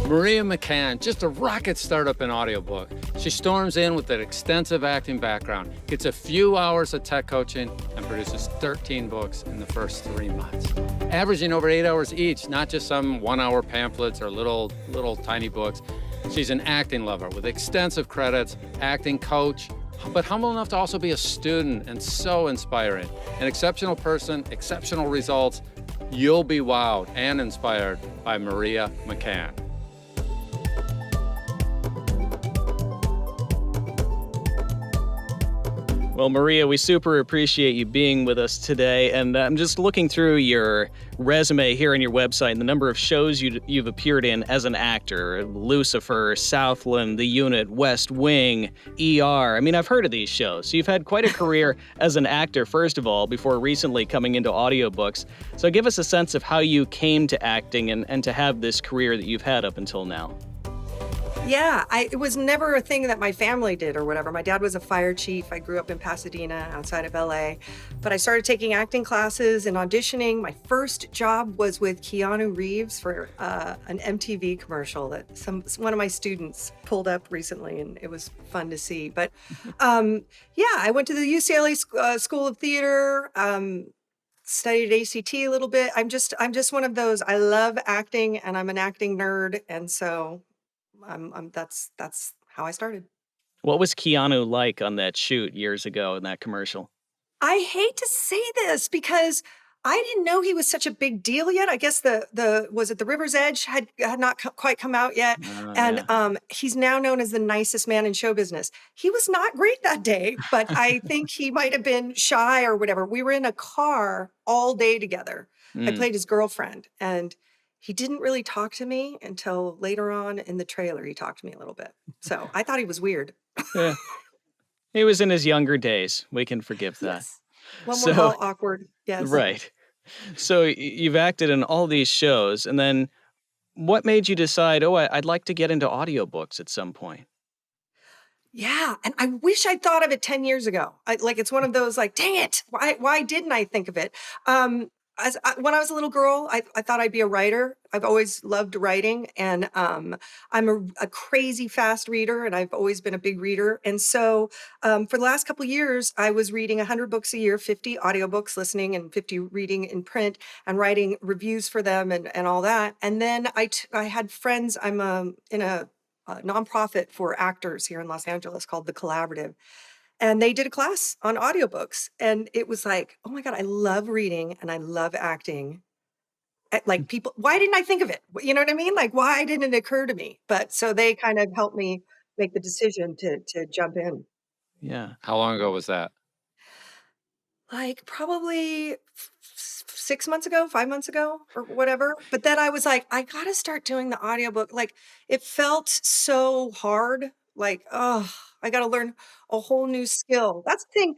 Maria McCann, just a rocket startup in audiobook. She storms in with an extensive acting background, gets a few hours of tech coaching, and produces 13 books in the first 3 months. Averaging over 8 hours each, not just some 1-hour pamphlets or little tiny books. She's an acting lover with extensive credits, acting coach, but humble enough to also be a student and so inspiring. An exceptional person, exceptional results. You'll be wowed and inspired by Maria McCann. Well, Maria, we super appreciate you being with us today. And I'm just looking through your resume here on your website and the number of shows you've appeared in as an actor. Lucifer, Southland, The Unit, West Wing, ER. I mean, I've heard of these shows. So you've had quite a career as an actor, first of all, before recently coming into audiobooks. So give us a sense of how you came to acting and to have this career that you've had up until now. Yeah, it was never a thing that my family did or whatever. My dad was a fire chief. I grew up in Pasadena outside of LA, but I started taking acting classes and auditioning. My first job was with Keanu Reeves for an MTV commercial that one of my students pulled up recently, and it was fun to see. But yeah, I went to the UCLA School of Theater. Studied ACT a little bit. I'm just one of those. I love acting, and I'm an acting nerd, and so that's how I started. What was Keanu like on that shoot years ago in that commercial? I hate to say this because I didn't know he was such a big deal yet. I guess the was it The River's Edge had not quite come out yet, and Yeah. he's now known as the nicest man in show business. He was not great that day, but I think he might have been shy or whatever. We were in a car all day together. I played his girlfriend, and he didn't really talk to me until later on in the trailer. He talked to me a little bit. So I thought he was weird. Yeah. He was in his younger days. We can forgive that. Yes. When we're So, all awkward. Yes. right. So you've acted in all these shows, and then what made you decide, I'd like to get into audiobooks at some point? Yeah. And I wish I'd thought of it 10 years ago. It's one of those like, dang it. Why didn't I think of it? When I was a little girl, I thought I'd be a writer. I've always loved writing, and I'm a crazy fast reader, and I've always been a big reader. And so for the last couple of years, I was reading 100 books a year, 50 audiobooks, listening, and 50 reading in print, and writing reviews for them and all that. And then I had friends. I'm in a nonprofit for actors here in Los Angeles called The Collaborative. And they did a class on audiobooks. And it was like, oh my God, I love reading and I love acting. Like people, why didn't I think of it? You know what I mean? Like, why didn't it occur to me? But so they kind of helped me make the decision to jump in. Yeah. How long ago was that? Like probably 6 months ago, 5 months ago, or whatever. But then I was like, I gotta start doing the audiobook. Like it felt so hard. Like, oh, I gotta learn a whole new skill. That's the thing.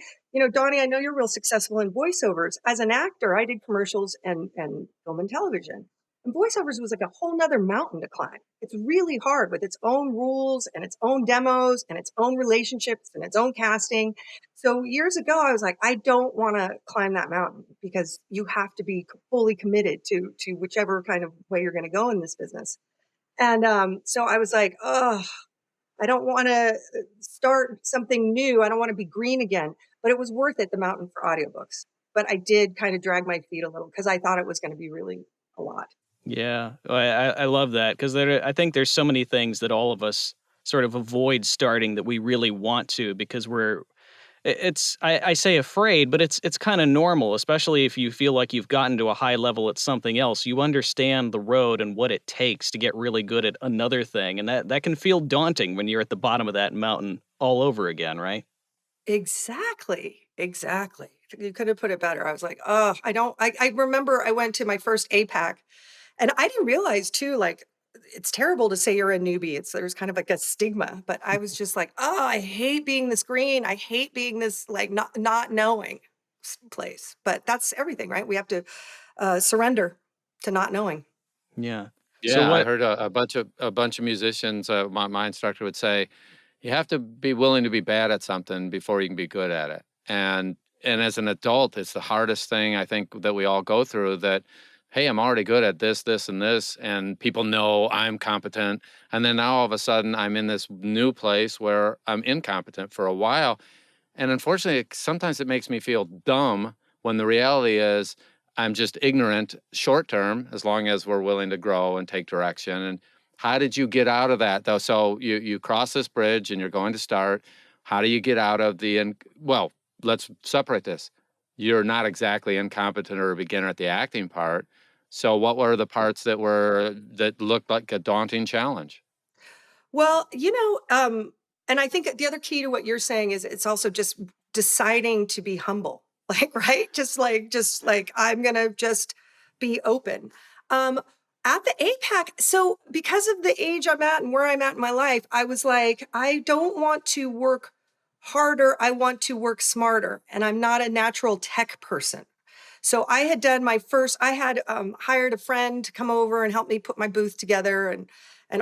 Donnie, I know you're real successful in voiceovers. As an actor, I did commercials and film and television. And voiceovers was like a whole nother mountain to climb. It's really hard with its own rules and its own demos and its own relationships and its own casting. So years ago, I was like, I don't want to climb that mountain because you have to be fully committed to whichever kind of way you're going to go in this business. And so I was like, oh, I don't want to start something new. I don't want to be green again. But it was worth it, the mountain for audiobooks. But I did kind of drag my feet a little because I thought it was going to be really a lot. Yeah. I love that because I think there's so many things that all of us sort of avoid starting that we really want to because I say afraid, but it's kind of normal, especially if you feel like you've gotten to a high level at something else. You understand the road and what it takes to get really good at another thing. And that can feel daunting when you're at the bottom of that mountain all over again, right? Exactly. You could have put it better. I was like, oh, I remember I went to my first APAC and I didn't realize too, like, it's terrible to say you're a newbie. There's kind of like a stigma, but I was just like, oh, I hate being this green. I hate being this like not knowing place. But that's everything, right? We have to surrender to not knowing. Yeah. Yeah, So I what? heard a bunch of musicians. My instructor would say, you have to be willing to be bad at something before you can be good at it. And as an adult, it's the hardest thing I think that we all go through. That hey, I'm already good at this, this, and this, and people know I'm competent. And then now all of a sudden I'm in this new place where I'm incompetent for a while. And unfortunately, sometimes it makes me feel dumb when the reality is I'm just ignorant short term, as long as we're willing to grow and take direction. And how did you get out of that though? So you cross this bridge and you're going to start. How do you get out of well, let's separate this. You're not exactly incompetent or a beginner at the acting part. So what were the parts that looked like a daunting challenge? Well, and I think the other key to what you're saying is it's also just deciding to be humble. Like, right? Just like I'm gonna just be open. Um, at the APAC, so because of the age I'm at and where I'm at in my life, I was like, I don't want to work harder. I want to work smarter. And I'm not a natural tech person. So I had done my first, I had hired a friend to come over and help me put my booth together and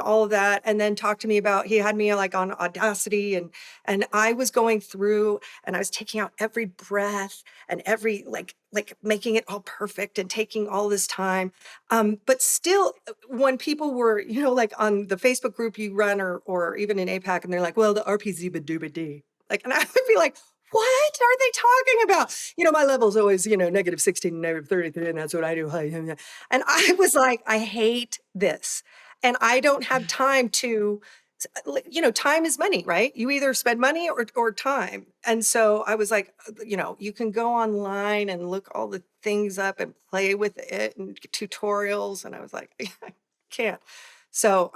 all of that. And then talk to me about, he had me like on Audacity and I was going through and I was taking out every breath and every like making it all perfect and taking all this time. But still when people were, like on the Facebook group you run or even in APAC and they're like, well, the RPZ dooba dee. Like, and I would be like, what are they talking about? My level's always, negative 16, negative 33, and that's what I do. And I was like, I hate this. And I don't have time to, time is money, right? You either spend money or time. And so I was like, you can go online and look all the things up and play with it and get tutorials. And I was like, I can't. So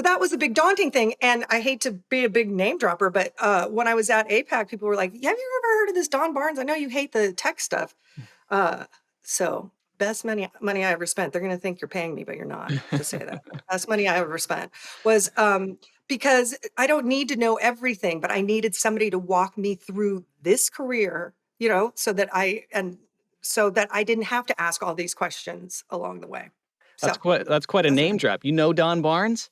that was a big daunting thing. And I hate to be a big name dropper, but when I was at APAC, people were like, have you ever heard of this Don Barnes? I know you hate the tech stuff. So best money I ever spent. They're going to think you're paying me, but you're not. Just say that. Best money I ever spent was because I don't need to know everything, but I needed somebody to walk me through this career, so that I didn't have to ask all these questions along the way. So That's quite a that's what name drop. You know Don Barnes?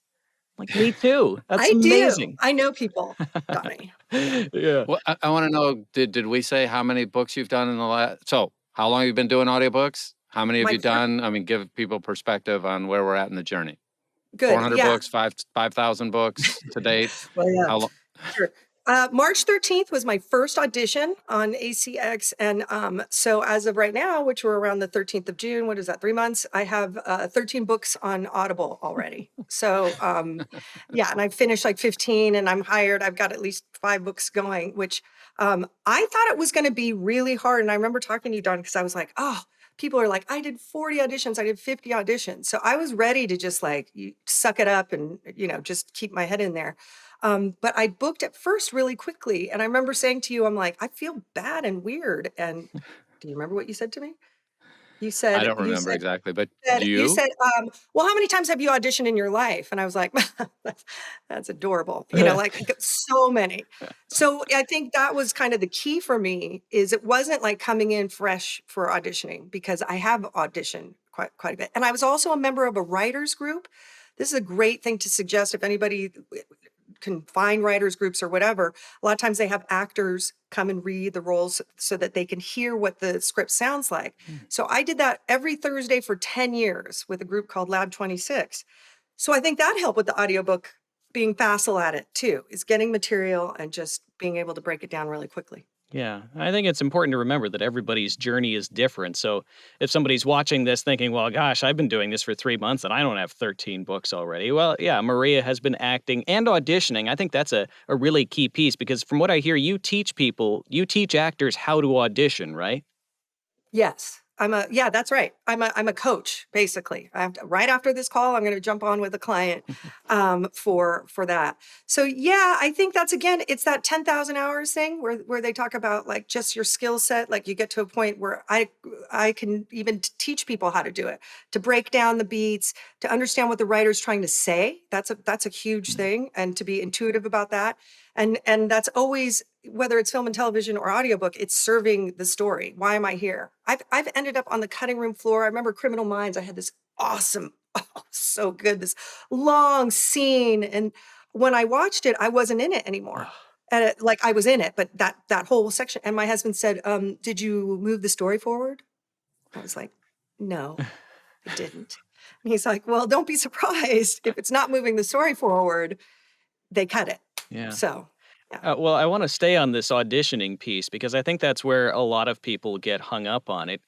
Like, me too. That's I do. amazing. I know people, Donnie. Yeah. Well, I want to know, did we say how many books you've done in the last, so how long have you been doing audiobooks? How many have My you fir- done? I mean, give people perspective on where we're at in the journey. Good. 400 Yeah. books, 5,000 books to date. Well, yeah. How long? Sure. March 13th was my first audition on ACX. And so as of right now, which we're around the 13th of June, what is that, 3 months? I have 13 books on Audible already. So yeah, and I've finished like 15 and I'm hired. I've got at least 5 books going, which I thought it was going to be really hard. And I remember talking to you, Don, because I was like, oh, people are like, I did 40 auditions. I did 50 auditions. So I was ready to just like suck it up and, just keep my head in there. But I booked at first really quickly. And I remember saying to you, I'm like, I feel bad and weird. And do you remember what you said to me? You I said, don't remember exactly, but do you you? said, well, how many times have you auditioned in your life? And I was like, that's adorable. Like so many. So I think that was kind of the key for me is it wasn't like coming in fresh for auditioning because I have auditioned quite a bit. And I was also a member of a writers group. This is a great thing to suggest if anybody can find writers groups or whatever. A lot of times they have actors come and read the roles so that they can hear what the script sounds like. So I did that every Thursday for 10 years with a group called Lab 26. So I think that helped with the audiobook being facile at it too, is getting material and just being able to break it down really quickly. Yeah, I think it's important to remember that everybody's journey is different. So if somebody's watching this thinking, well, gosh, I've been doing this for 3 months and I don't have 13 books already. Well, yeah, Maria has been acting and auditioning. I think that's a really key piece because from what I hear, you teach actors how to audition, right? Yes. Yeah, that's right. I'm a coach, basically. Right after this call, I'm going to jump on with a client for that. So yeah, I think that's, again, it's that 10,000 hours thing where they talk about like just your skill set. Like you get to a point where I can even teach people how to do it, to break down the beats, to understand what the writer's trying to say. That's a huge thing, and to be intuitive about that. And that's always, whether it's film and television or audiobook, it's serving the story. Why am I here? I've ended up on the cutting room floor. I remember Criminal Minds. I had this awesome, so good, this long scene. And when I watched it, I wasn't in it anymore. And like I was in it, but that whole section. And my husband said, did you move the story forward? I was like, no. It didn't. And he's like, well, don't be surprised if it's not moving the story forward, they cut it. Yeah. So, yeah. Well, I want to stay on this auditioning piece because I think that's where a lot of people get hung up on it.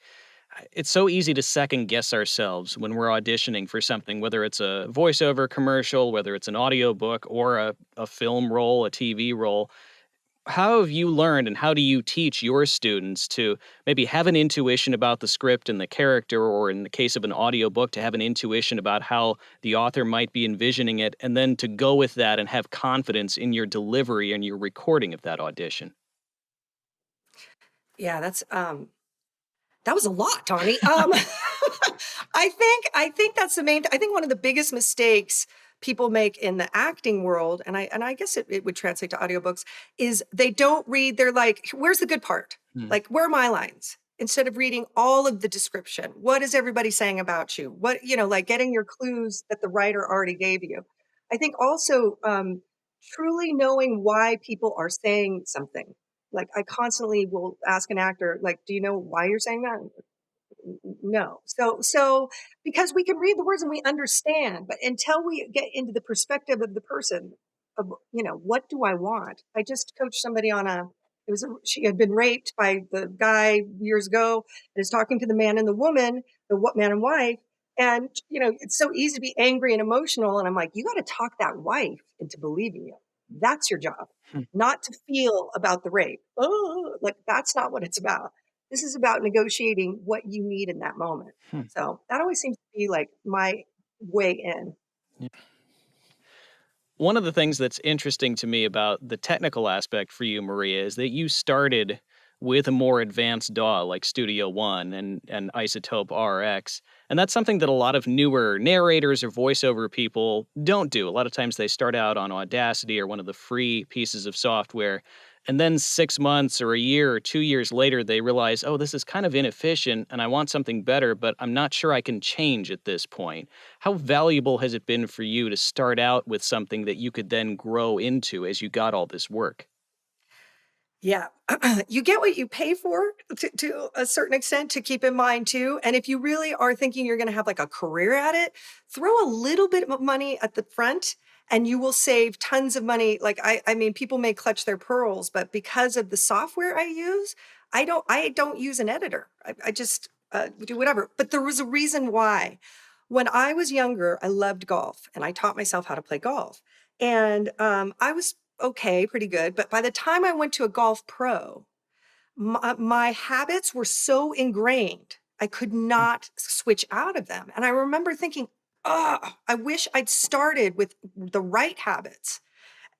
It's so easy to second guess ourselves when we're auditioning for something, whether it's a voiceover commercial, whether it's an audiobook or a film role, a TV role. How have you learned and how do you teach your students to maybe have an intuition about the script and the character, or in the case of an audiobook, to have an intuition about how the author might be envisioning it, and then to go with that and have confidence in your delivery and your recording of that audition? Yeah, that was a lot, Tawny. I think that's the main. I think one of the biggest mistakes people make in the acting world, and I guess it would translate to audiobooks, is they don't read. They're like, "Where's the good part? Hmm. Like, where are my lines?" Instead of reading all of the description, what is everybody saying about you? What like getting your clues that the writer already gave you. I think also truly knowing why people are saying something. Like I constantly will ask an actor, like, "Do you know why you're saying that?" No. So because we can read the words and we understand, but until we get into the perspective of the person of, what do I want? I just coached somebody on she had been raped by the guy years ago and is talking to the man and the woman, man and wife. And, it's so easy to be angry and emotional. And I'm like, you got to talk that wife into believing you. That's your job, Hmm. not to feel about the rape. Oh, like that's not what it's about. This is about negotiating what you need in that moment. Hmm. So that always seems to be like my way in. One of the things that's interesting to me about the technical aspect for you, Maria, is that you started with a more advanced DAW like Studio One and Isotope RX. And that's something that a lot of newer narrators or voiceover people don't do. A lot of times they start out on Audacity or one of the free pieces of software. And then 6 months or a year or 2 years later, they realize, oh, this is kind of inefficient and I want something better, but I'm not sure I can change at this point. How valuable has it been for you to start out with something that you could then grow into as you got all this work? Yeah. You get what you pay for to a certain extent, to keep in mind too. And if you really are thinking you're going to have like a career at it, throw a little bit of money at the front and you will save tons of money. Like I mean, people may clutch their pearls, but because of the software I use, I don't use an editor. I just do whatever. But there was a reason why. When I was younger, I loved golf and I taught myself how to play golf. And I was okay, pretty good. But by the time I went to a golf pro, my habits were so ingrained, I could not switch out of them. And I remember thinking, oh, I wish I'd started with the right habits.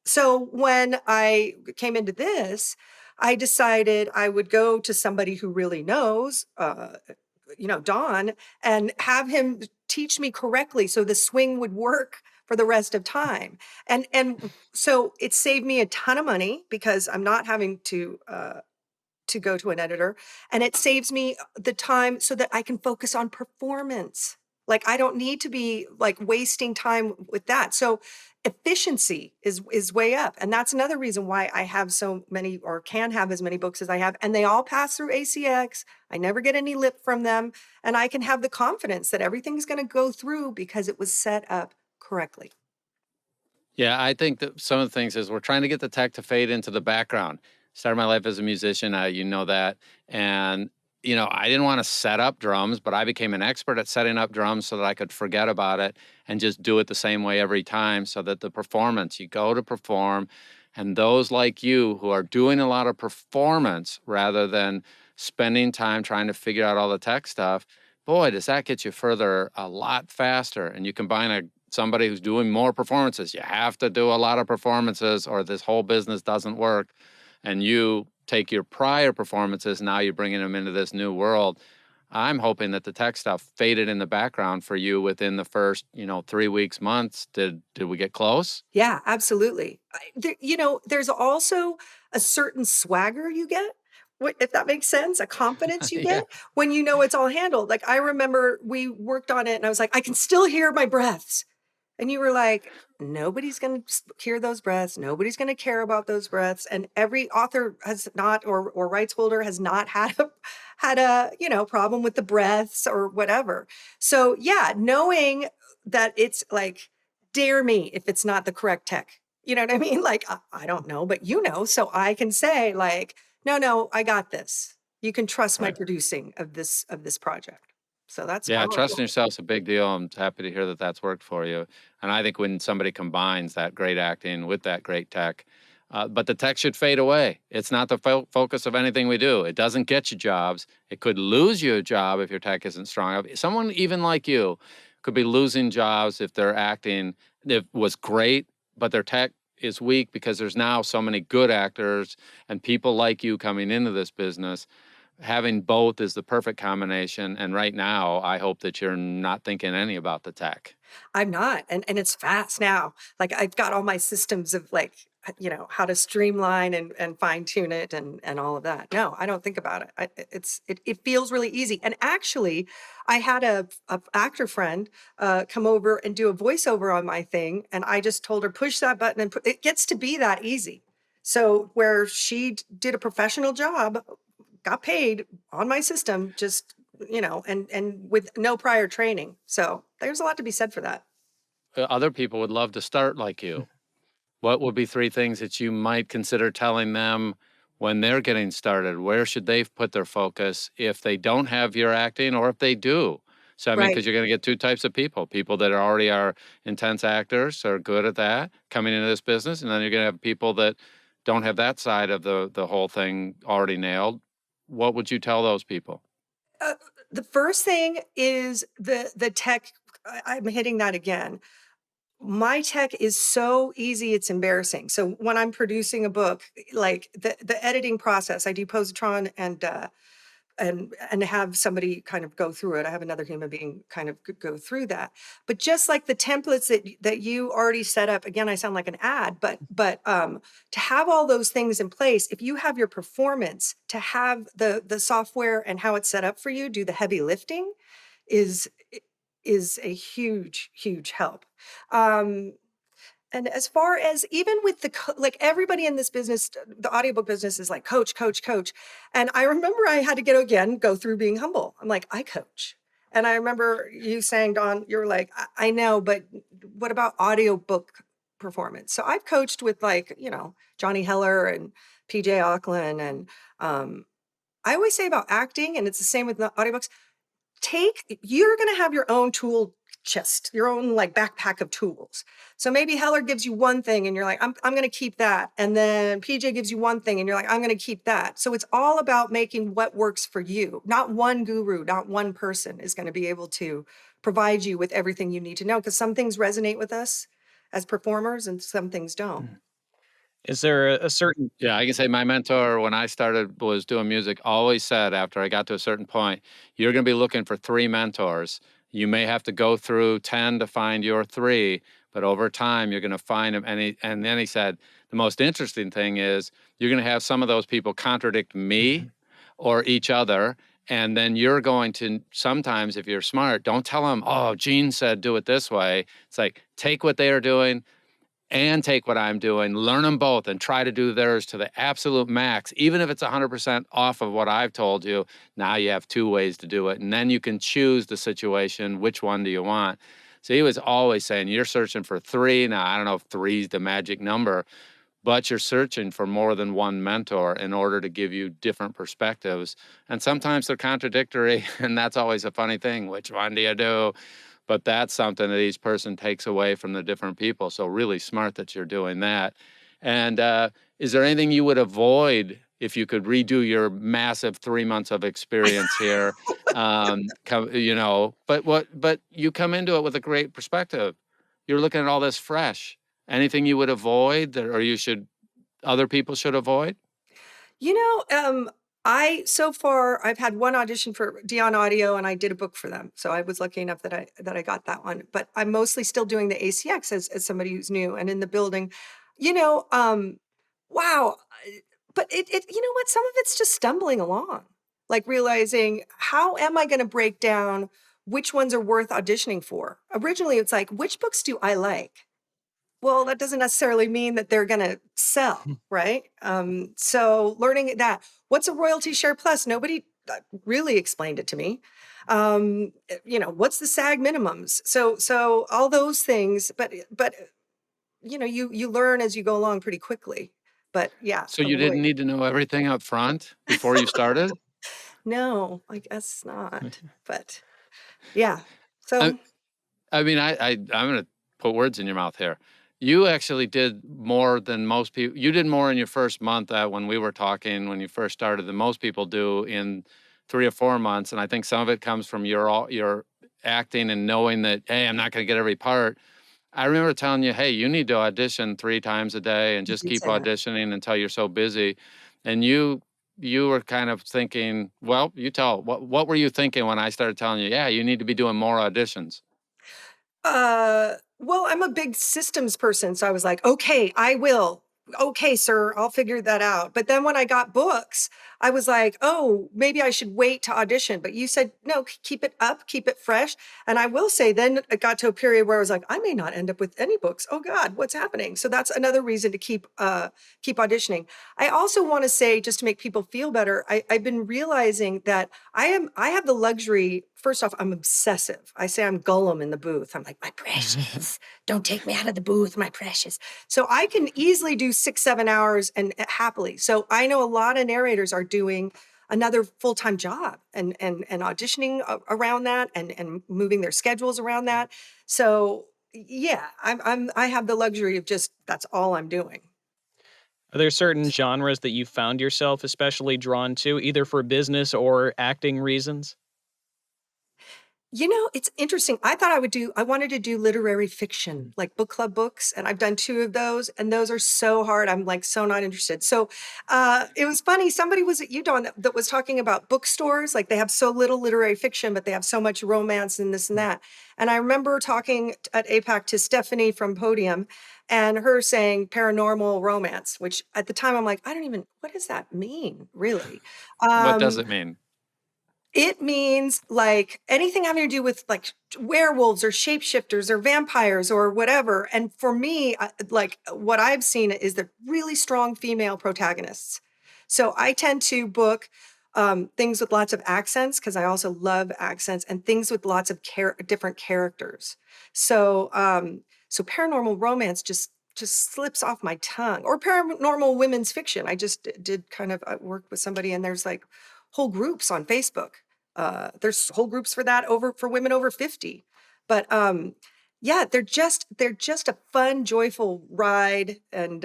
So when I came into this, I decided I would go to somebody who really knows, Don, and have him teach me correctly so the swing would work for the rest of time. And so it saved me a ton of money because I'm not having to go to an editor, and it saves me the time so that I can focus on performance. Like I don't need to be like wasting time with that. So efficiency is way up. And that's another reason why I have so many, or can have as many books as I have, and they all pass through ACX. I never get any lip from them, and I can have the confidence that everything's going to go through because it was set up correctly. Yeah, I think that some of the things is we're trying to get the tech to fade into the background. Started my life as a musician, you know that. And, I didn't want to set up drums, but I became an expert at setting up drums so that I could forget about it and just do it the same way every time so that the performance, you go to perform, and those like you who are doing a lot of performance rather than spending time trying to figure out all the tech stuff, boy, does that get you further a lot faster. And you combine somebody who's doing more performances. You have to do a lot of performances or this whole business doesn't work. And you take your prior performances, now you're bringing them into this new world. I'm hoping that the tech stuff faded in the background for you within the first, 3 weeks, months. Did we get close? Yeah, absolutely. There's also a certain swagger you get, if that makes sense, a confidence you Yeah. get when you know it's all handled. Like I remember we worked on it and I was like, I can still hear my breaths. And you were like, nobody's going to hear those breaths. Nobody's going to care about those breaths. And every author has not, or rights holder has not had a, problem with the breaths or whatever. So yeah, knowing that it's like, dare me if it's not the correct tech. You know what I mean? Like, I don't know, but so I can say like, no, I got this. You can trust my Right. producing of this project. So that's Yeah, trusting powerful. yourself's a big deal. I'm happy to hear that that's worked for you. And I think when somebody combines that great acting with that great tech, but the tech should fade away. It's not the focus of anything we do. It doesn't get you jobs. It could lose you a job if your tech isn't strong enough. Someone even like you could be losing jobs if their acting was great, but their tech is weak because there's now so many good actors and people like you coming into this business. Having both is the perfect combination. And right now, I hope that you're not thinking any about the tech. I'm not, and it's fast now. Like I've got all my systems of like, how to streamline and fine tune it and all of that. No, I don't think about it. It feels really easy. And actually, I had a actor friend come over and do a voiceover on my thing, and I just told her push that button and it gets to be that easy. So where she did a professional job, got paid on my system, just and with no prior training. So there's a lot to be said for that. Other people would love to start like you. What would be three things that you might consider telling them when they're getting started? Where should they put their focus if they don't have your acting or if they do? So, I mean, Right. because you're going to get two types of people that already are intense actors, are good at that, coming into this business. And then you're going to have people that don't have that side of the whole thing already nailed. What would you tell those people? Uh, the first thing is the tech. I'm hitting that again. My tech is so easy, it's embarrassing. So when I'm producing a book, like the editing process, I do positron and have somebody kind of go through it. I have another human being kind of go through that. But just like the templates that you already set up, again, I sound like an ad, but to have all those things in place, if you have your performance, to have the software and how it's set up for you, do the heavy lifting is is a huge help. Um, and as far as even with like everybody in this business, the audiobook business is like coach, coach, coach. And I remember I had to go through being humble. I'm like, I coach. And I remember you saying, Dawn, you were like, I know, but what about audiobook performance? So I've coached with like, Johnny Heller and PJ Auckland. And I always say about acting, and it's the same with the audiobooks, you're going to have your own tool chest, your own like backpack of tools. So maybe Heller gives you one thing and you're like, I'm going to keep that. And then PJ gives you one thing and you're like, I'm going to keep that. So it's all about making what works for you. Not one guru, not one person is going to be able to provide you with everything you need to know, because some things resonate with us as performers and some things don't. Is there a certain Yeah, I can say my mentor when I started was doing music always said after I got to a certain point, you're going to be looking for three mentors. You may have to go through 10 to find your three, but over time you're going to find them. And then he said, the most interesting thing is you're going to have some of those people contradict me or each other. And then you're going to sometimes, if you're smart, don't tell them, oh, Gene said do it this way. It's like take what they are doing and take what I'm doing, learn them both, and try to do theirs to the absolute max. Even if it's 100% off of what I've told you, now you have two ways to do it. And then you can choose the situation, which one do you want? So he was always saying, you're searching for three. Now, I don't know if three is the magic number, but you're searching for more than one mentor in order to give you different perspectives. And sometimes they're contradictory, and that's always a funny thing. Which one do you do? But that's something that each person takes away from the different people. So really smart that you're doing that. And is there anything you would avoid if you could redo your massive 3 months of experience here? But you come into it with a great perspective. You're looking at all this fresh. Anything you would avoid or other people should avoid? You know, so far I've had one audition for Dion Audio and I did a book for them. So I was lucky enough that I got that one. But I'm mostly still doing the ACX as somebody who's new and in the building. You know, wow. But you know what? Some of it's just stumbling along, like realizing how am I going to break down which ones are worth auditioning for. Originally, it's like, which books do I like? Well, that doesn't necessarily mean that they're going to sell, right? So learning that, what's a royalty share plus? Nobody really explained it to me. What's the SAG minimums? So all those things, but you learn as you go along pretty quickly. But yeah, So you didn't need to know everything up front before you started? No, I guess not. But yeah, I, so I mean, I'm going to put words in your mouth here. You actually did more than most people. You did more in your first month when we were talking, when you first started, than most people do in 3 or 4 months. And I think some of it comes from your acting and knowing that, hey, I'm not going to get every part. I remember telling you, hey, you need to audition 3 times a day and you just did keep say that. auditioning until you're so busy. And you were kind of thinking, well, you tell, what were you thinking when I started telling you, yeah, you need to be doing more auditions? Well, I'm a big systems person, so I was like, "Okay, I will. Okay, sir, I'll figure that out." But then when I got books, I was like, "Oh, maybe I should wait to audition." But you said, "No, keep it up, keep it fresh." And I will say then it got to a period where I was like, "I may not end up with any books. Oh God, what's happening?" So that's another reason to keep auditioning. I also want to say, just to make people feel better, I've been realizing that I have the luxury. First off, I'm obsessive. I say I'm Gollum in the booth. I'm like, my precious, don't take me out of the booth, my precious. So I can easily do 6, 7 hours and happily. So I know a lot of narrators are doing another full-time job and auditioning around that and moving their schedules around that. So yeah, I have the luxury of just that's all I'm doing. Are there certain genres that you found yourself especially drawn to, either for business or acting reasons? It's interesting. I wanted to do literary fiction, like book club books, and I've done 2 of those, and those are so hard. I'm like so not interested. So it was funny. Somebody was at UDawn that was talking about bookstores, like they have so little literary fiction, but they have so much romance and this and that. And I remember talking at APAC to Stephanie from Podium and her saying paranormal romance, which at the time I'm like, what does that mean, really? What does Um, it mean? it means like anything having to do with like werewolves or shapeshifters or vampires or whatever. And for me, like what I've seen is the really strong female protagonists. So I tend to book things with lots of accents because I also love accents and things with lots of different characters. So paranormal romance just slips off my tongue or paranormal women's fiction. I just did kind of work with somebody and there's like whole groups on Facebook. There's whole groups for that over for women over 50. But yeah, they're just a fun, joyful ride and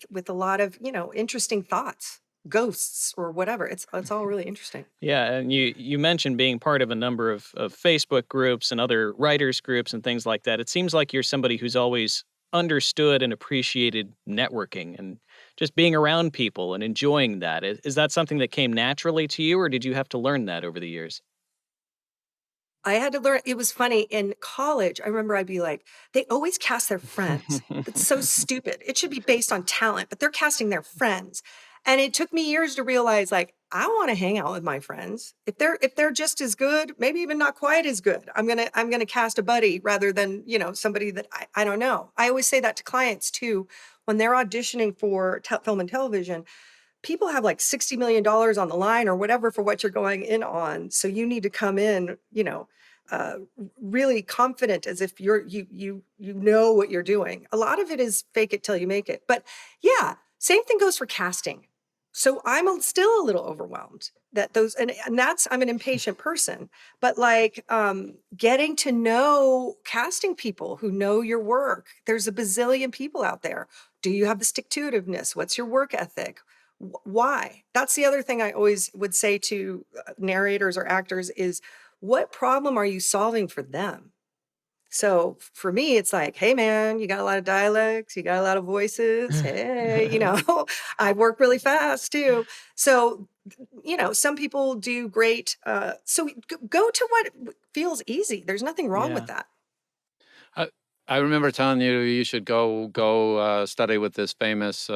with a lot of, interesting thoughts, ghosts or whatever. It's all really interesting. Yeah, and you mentioned being part of a number of Facebook groups and other writers groups and things like that. It seems like you're somebody who's always understood and appreciated networking and just being around people and enjoying that. Is that something that came naturally to you, or did you have to learn that over the years? I had to learn. It was funny in college. I remember I'd be like, they always cast their friends. That's so stupid. It should be based on talent, but they're casting their friends. And it took me years to realize like I want to hang out with my friends. If they're just as good, maybe even not quite as good. I'm gonna cast a buddy rather than, somebody that I don't know. I always say that to clients too when they're auditioning for film and television. People have like $60 million on the line or whatever for what you're going in on. So you need to come in, uh, really confident as if you know what you're doing. A lot of it is fake it till you make it. But yeah, same thing goes for casting. So still a little overwhelmed that those and that's I'm an impatient person, but like getting to know casting people who know your work. There's a bazillion people out there. Do you have the stick to itiveness? What's your work ethic? Why? That's the other thing I always would say to narrators or actors is what problem are you solving for them? So for me, it's like, hey man, you got a lot of dialects, you got a lot of voices. Hey, I work really fast too. So, some people do great. So go to what feels easy. There's nothing wrong with Yeah. that. I, I remember telling you you should go study with this famous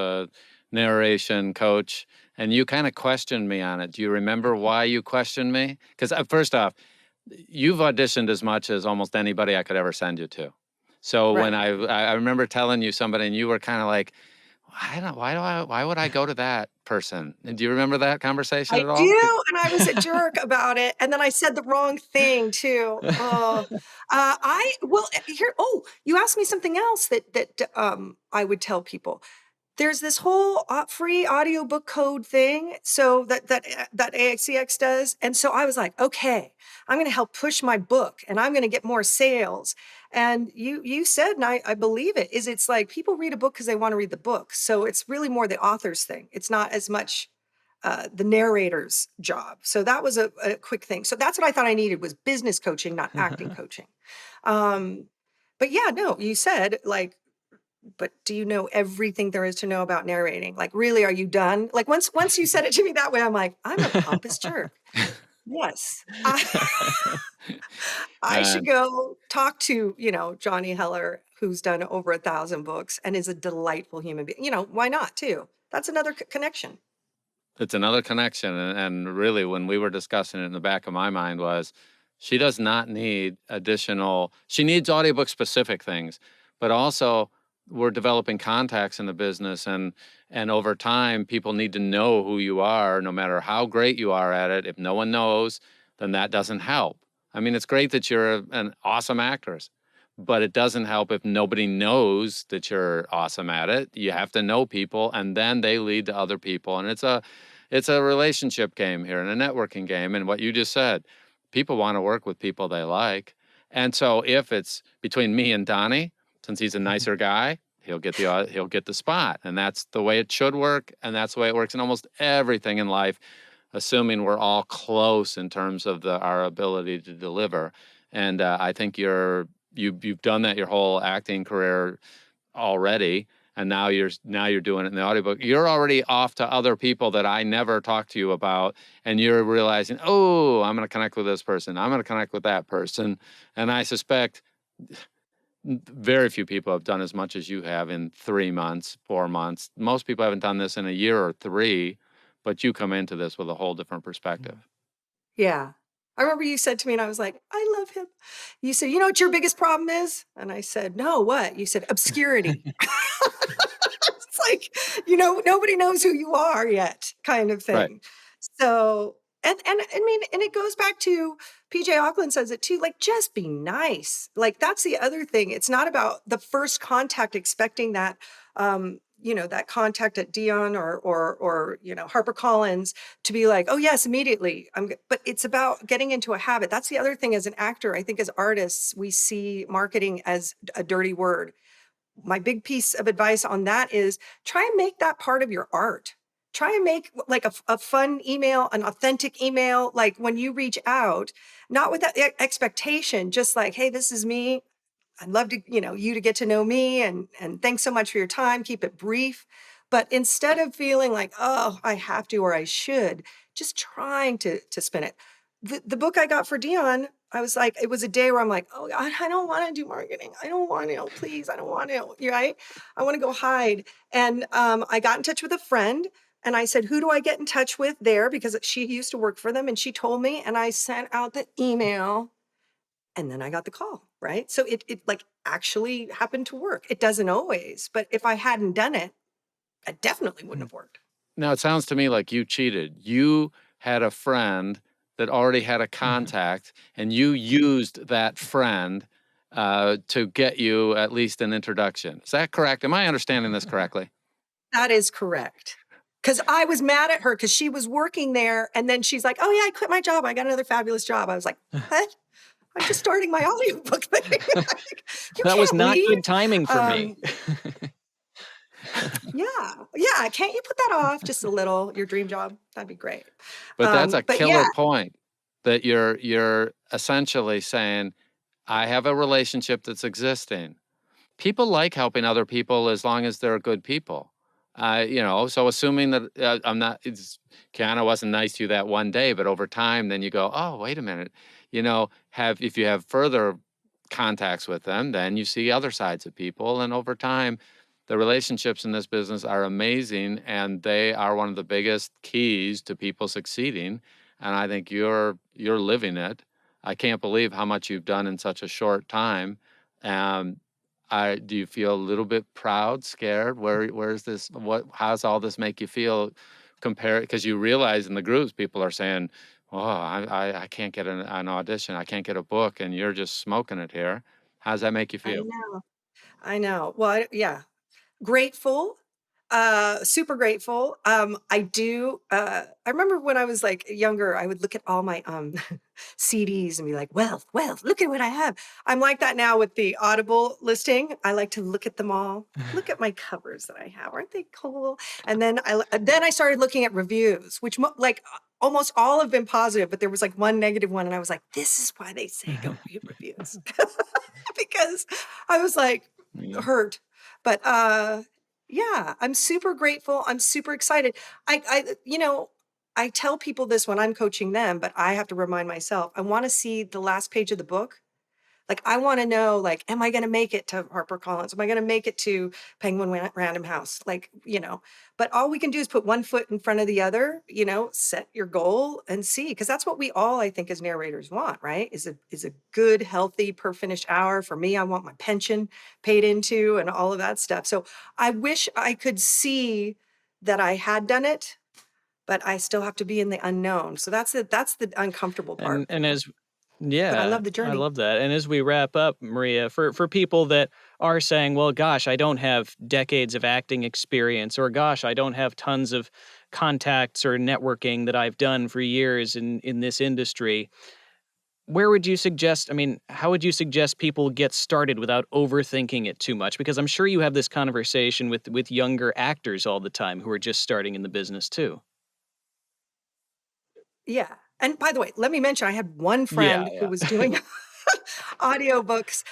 narration coach, and you kind of questioned me on it. Do you remember why you questioned me? Because first off, you've auditioned as much as almost anybody I could ever send you to. So when Right. I remember telling you somebody and you were kind of like, why would I go to that person? And do you remember that conversation I at all? do, and I was a jerk about it, and then I said the wrong thing too. Oh, I well, here you asked me something else that I would tell people. There's this whole free audiobook code thing, so that AXCX does, and so I was like, "Okay, I'm gonna help push my book, and I'm gonna get more sales." And you said, and I believe it, is it's like people read a book because they wanna read the book, so it's really more the author's thing. It's not as much, the narrator's job. So that was a quick thing. So that's what I thought I needed was business coaching, not acting coaching. Um, but yeah, no, you said, like, but do you know everything there is to know about narrating? Like, really, are you done? Like, once you said it to me that way, I'm like, I'm a pompous jerk. Yes. I Uh, should go talk to, Johnny Heller, who's done over 1,000 books and is a delightful human being. Why not too? That's another connection. it's another connection. And really, when we were discussing it in the back of my mind was she does not need she needs audiobook specific things, but also we're developing contacts in the business and over time people need to know who you are no matter how great you are at it. If no one knows, then that doesn't help. I mean, it's great that you're an awesome actress, but it doesn't help if nobody knows that you're awesome at it. You have to know people and then they lead to other people. And it's a relationship game here and a networking game. And what you just said, people want to work with people they like. And so if it's between me and Donnie, since he's a nicer guy, he'll get the spot. And that's the way it should work. And that's the way it works in almost everything in life, assuming we're all close in terms of our ability to deliver. And I think you've done that your whole acting career already, and now you're doing it in the audiobook. You're already off to other people that I never talked to you about, and you're realizing, oh, I'm going to connect with this person, I'm going to connect with that person. And I suspect very few people have done as much as you have in 3 months, 4 months. Most people haven't done this in a year or 3, but you come into this with a whole different perspective. Yeah. I remember you said to me, and I was like, I love him. You said, you know what your biggest problem is? And I said, no, what? You said, obscurity. It's like, nobody knows who you are yet, kind of Right. thing. So, and I mean, and it goes back to PJ Auckland says it too, like, just be nice. Like, that's the other thing. It's not about the first contact expecting that, that contact at Dion or HarperCollins to be like, oh yes, immediately. But it's about getting into a habit. That's the other thing as an actor. I think as artists, we see marketing as a dirty word. My big piece of advice on that is try and make that part of your art. Try and make like a fun email, an authentic email, like when you reach out, not with that expectation, just like, hey, this is me. I'd love to, you to get to know me and thanks so much for your time. Keep it brief. But instead of feeling like, oh, I have to or I should, just trying to spin it. The book I got for Dion, I was like, it was a day where I'm like, oh, I don't want to do marketing. I don't want to, please. I don't want to, right? I want to go hide. And I got in touch with a friend and I said, who do I get in touch with there? Because she used to work for them. And she told me, and I sent out the email and then I got the call, right? So it like actually happened to work. It doesn't always, but if I hadn't done it, I definitely wouldn't have worked. Now, it sounds to me like you cheated. You had a friend that already had a contact, and you used that friend to get you at least an introduction. Is that correct? Am I understanding this correctly? That is correct. Because I was mad at her because she was working there. And then she's like, oh, yeah, I quit my job. I got another fabulous job. I was like, what? I'm just starting my audiobook thing. Like, you That was can't not leave. good timing for me. Yeah. Can't you put that off just a little? Your dream job? That'd be great. But that's a But killer yeah, point that you're essentially saying, I have a relationship that's existing. People like helping other people as long as they're good people. So assuming that Kiana wasn't nice to you that one day, but over time, then you go, oh, wait a minute, if you have further contacts with them, then you see other sides of people. And over time, the relationships in this business are amazing, and they are one of the biggest keys to people succeeding. And I think you're living it. I can't believe how much you've done in such a short time. Um, do you feel a little bit proud, scared? Where's this? How's all this make you feel? Because you realize in the groups, people are saying, "Oh, I can't get an audition. I can't get a book," and you're just smoking it here. How does that make you I feel? know. I know. Well, yeah. Grateful, super grateful. I remember when I was like younger, I would look at all my CDs and be like, well, look at what I have. I'm like that now with the Audible listing. I like to look at them all. Look at my covers that I have. Aren't they cool? And then I started looking at reviews, which almost all have been positive, but there was like one negative one, and I was like, this is why they say don't read reviews. Because I was like Yeah. hurt. But yeah, I'm super grateful. I'm super excited. I tell people this when I'm coaching them, but I have to remind myself, I want to see the last page of the book. Like, I want to know, like, am I going to make it to HarperCollins? Am I going to make it to Random House? But all we can do is put one foot in front of the other, set your goal and see, because that's what we all, I think, as narrators want, right? Is a good, healthy, per finished hour. For me, I want my pension paid into and all of that stuff. So I wish I could see that I had done it, but I still have to be in the unknown. So that's the uncomfortable part. And as But I Yeah, love the I journey. love that. And as we wrap up, Maria, for people that are saying, well, gosh, I don't have decades of acting experience, or gosh, I don't have tons of contacts or networking that I've done for years in this industry, where would you suggest, I mean, how would you suggest people get started without overthinking it too much? Because I'm sure you have this conversation with younger actors all the time who are just starting in the business too. Yeah. And by the way, let me mention, I had one Yeah, friend who yeah. was doing audiobooks.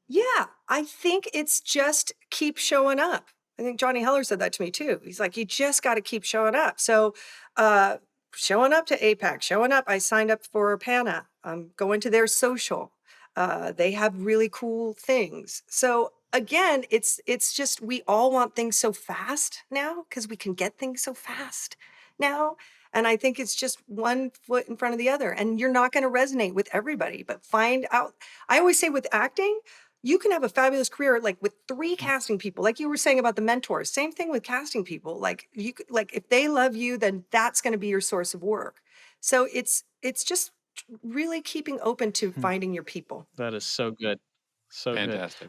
Yeah, I think it's just keep showing up. I think Johnny Heller said that to me too. He's like, you just got to keep showing up. So, uh, showing up to APAC, showing up. I signed up for PANA. I'm going to their social. They have really cool things. So again, it's just we all want things so fast now because we can get things so fast now. And I think it's just one foot in front of the other. And you're not going to resonate with everybody, but find out. I always say with acting, you can have a fabulous career like with 3 casting people, like you were saying about the mentors. Same thing with casting people. Like if they love you, then that's going to be your source of work. So it's just really keeping open to finding your people. That is so good. So good. Fantastic.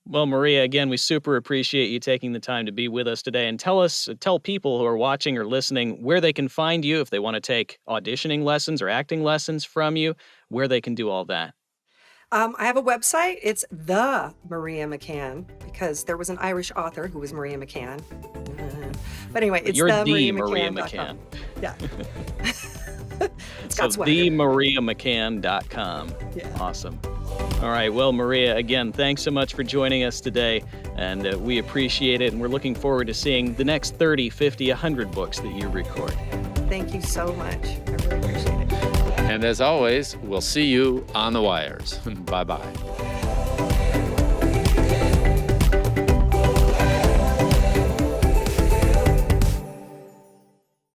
Well, Maria, again, we super appreciate you taking the time to be with us today, and tell people who are watching or listening where they can find you if they want to take auditioning lessons or acting lessons from you, where they can do all that. I have a website. It's the Maria McCann because there was an Irish author who was Maria McCann. But anyway, But it's you're the Maria themariamccann.com. McCann. Yeah. It's So got swagger. themariamccann.com. Yeah. Awesome. All right. Well, Maria, again, thanks so much for joining us today. And we appreciate it. And we're looking forward to seeing the next 30, 50, 100 books that you record. Thank you so much. I really appreciate it. And as always, we'll see you on the wires. Bye-bye.